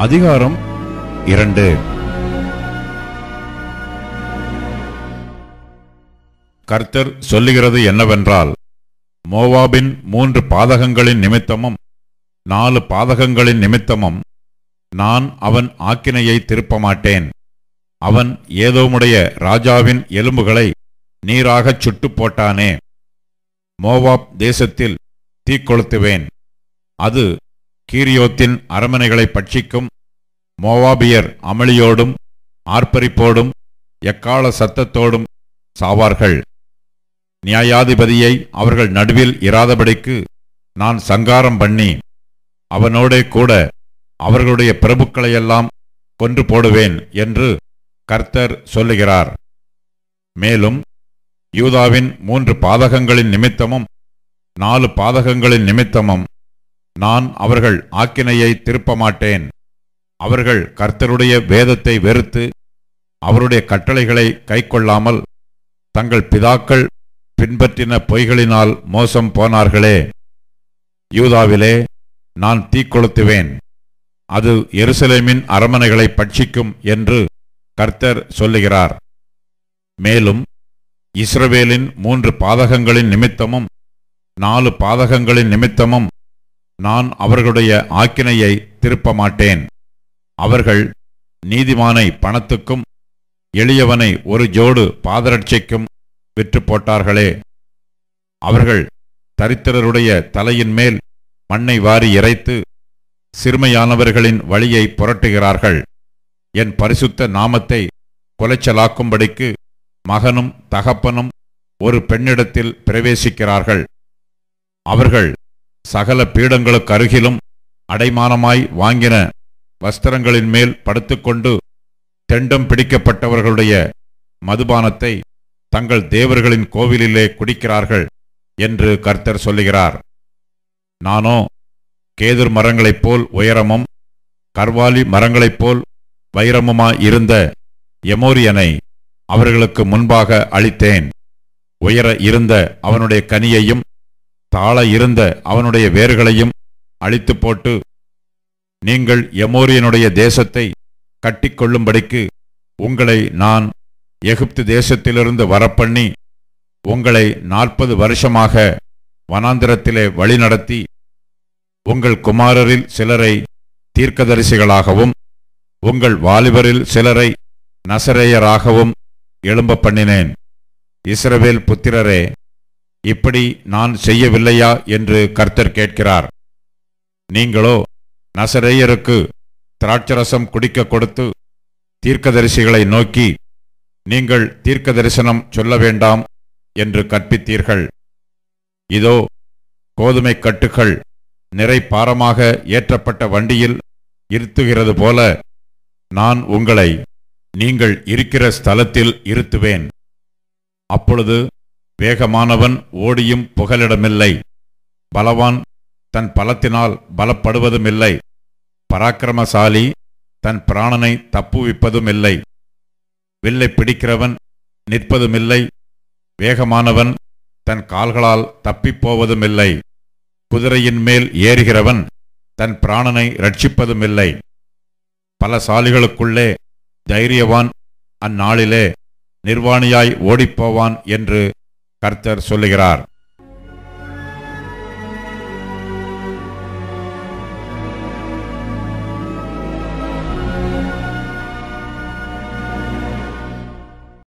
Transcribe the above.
அதிகாரம் 2. கர்த்தர் சொல்லுகிறது என்னவென்றால், மோவாபின் 3 பாதகங்களின் நிமித்தமும் 4 பாதகங்களின் நிமித்தமும் நான் அவன் ஆக்கினையை திருப்பமாட்டேன். அவன் ஏதோமுடைய ராஜாவின் எலும்புகளை நீராகச் சுட்டு போட்டானே. மோவாப் தேசத்தில் தீக்கொளுத்துவேன். அது கீரியோத்தின் அரமனைகளை பட்சிக்கும். மோவாபியர் அமளியோடும் ஆர்ப்பரிப்போடும் எக்கால சத்தத்தோடும் சாவார்கள். நியாயாதிபதியை அவர்கள் நடுவில் இராதபடிக்கு நான் சங்காரம் பண்ணி அவனோடே கூட அவர்களுடைய பிரபுக்களையெல்லாம் கொன்று போடுவேன் என்று கர்த்தர் சொல்லுகிறார். மேலும் யூதாவின் 3 பாதகங்களின் நிமித்தமும் 4 பாதகங்களின் நிமித்தமும் நான் அவர்கள் ஆக்கினையை திருப்பமாட்டேன். அவர்கள் கர்த்தருடைய வேதத்தை வெறுத்து அவருடைய கட்டளைகளை கைக்கொள்ளாமல் தங்கள் பிதாக்கள் பின்பற்றின பொய்களினால் மோசம் போனார்களே. யூதாவிலே நான் தீக்கொளுத்துவேன். அது எருசலேமின் அரமனைகளை பட்சிக்கும் என்று கர்த்தர் சொல்லுகிறார். மேலும் இஸ்ரவேலின் 3 பாதகங்களின் நிமித்தமும் 4 பாதகங்களின் நிமித்தமும் நான் அவர்களுடைய ஆக்கினையை திருப்பமாட்டேன். அவர்கள் நீதிமானை பணத்துக்கும் எளியவனை ஒரு ஜோடு பாதரட்சைக்கும் விற்று போட்டார்களே. அவர்கள் தரித்திரருடைய தலையின் மேல் மண்ணை வாரி இறைத்து சிறுமையானவர்களின் வழியை புரட்டுகிறார்கள். என் பரிசுத்த நாமத்தை கொலைச்சலாக்கும்படிக்கு மகனும் தகப்பனும் ஒரு பெண்ணிடத்தில் பிரவேசிக்கிறார்கள். அவர்கள் சகல பீடங்களுக்கு அருகிலும் அடைமானமாய் வாங்கின வஸ்திரங்களின் மேல் படுத்துக்கொண்டு தெண்டம் பிடிக்கப்பட்டவர்களுடைய மதுபானத்தை தங்கள் தேவர்களின் கோவிலிலே குடிக்கிறார்கள் என்று கர்த்தர் சொல்லுகிறார். நானோ கேதுர் மரங்களைப் போல் உயரமும் கர்வாலி மரங்களைப் போல் வைரமுமாயிருந்த எமோரியனை அவர்களுக்கு முன்பாக அழித்தேன். உயர இருந்த அவனுடைய கனியையும் தாழ இருந்த அவனுடைய வேர்களையும் அழித்து போட்டு, நீங்கள் எமோரியனுடைய தேசத்தை கட்டிக்கொள்ளும்படிக்கு உங்களை நான் எகிப்து தேசத்திலிருந்து வரப்பண்ணி உங்களை 40 வருஷமாக வனாந்திரத்திலே வழிநடத்தி உங்கள் குமாரரில் சிலரை தீர்க்கதரிசிகளாகவும் உங்கள் வாலிபரில் சிலரை நசரேயராகவும் எழும்ப பண்ணினேன். இஸ்ரவேல் புத்திரரே, இப்படி நான் செய்யவில்லையா என்று கர்த்தர் கேட்கிறார். நீங்களோ நசரேயருக்கு திராட்சரசம் குடிக்க கொடுத்து தீர்க்கதரிசிகளை நோக்கி, நீங்கள் தீர்க்க தரிசனம் சொல்ல வேண்டாம் என்று கற்பித்தீர்கள். இதோ கோதுமை கட்டுகள் நிறை பாரமாக ஏற்றப்பட்ட வண்டியில் இருத்துகிறது போல நான் உங்களை நீங்கள் இருக்கிற ஸ்தலத்தில் இருத்துவேன். அப்பொழுது வேகமானவன் ஓடியும் புகலிடமில்லை, பலவான் தன் பலத்தினால் பலப்படுவதுமில்லை, பராக்கிரமசாலி தன் பிராணனை தப்புவிப்பதுமில்லை, வில்லை பிடிக்கிறவன் நிற்பதுமில்லை, வேகமானவன் தன் கால்களால் தப்பிப்போவதுமில்லை, குதிரையின் மேல் ஏறுகிறவன் தன் பிராணனை ரட்சிப்பதுமில்லை. பலசாலிகளுக்குள்ளே தைரியவான் அந்நாளிலே நிர்வாணியாய் ஓடிப்போவான் என்று கர்த்தர் சொல்லுகிறார்.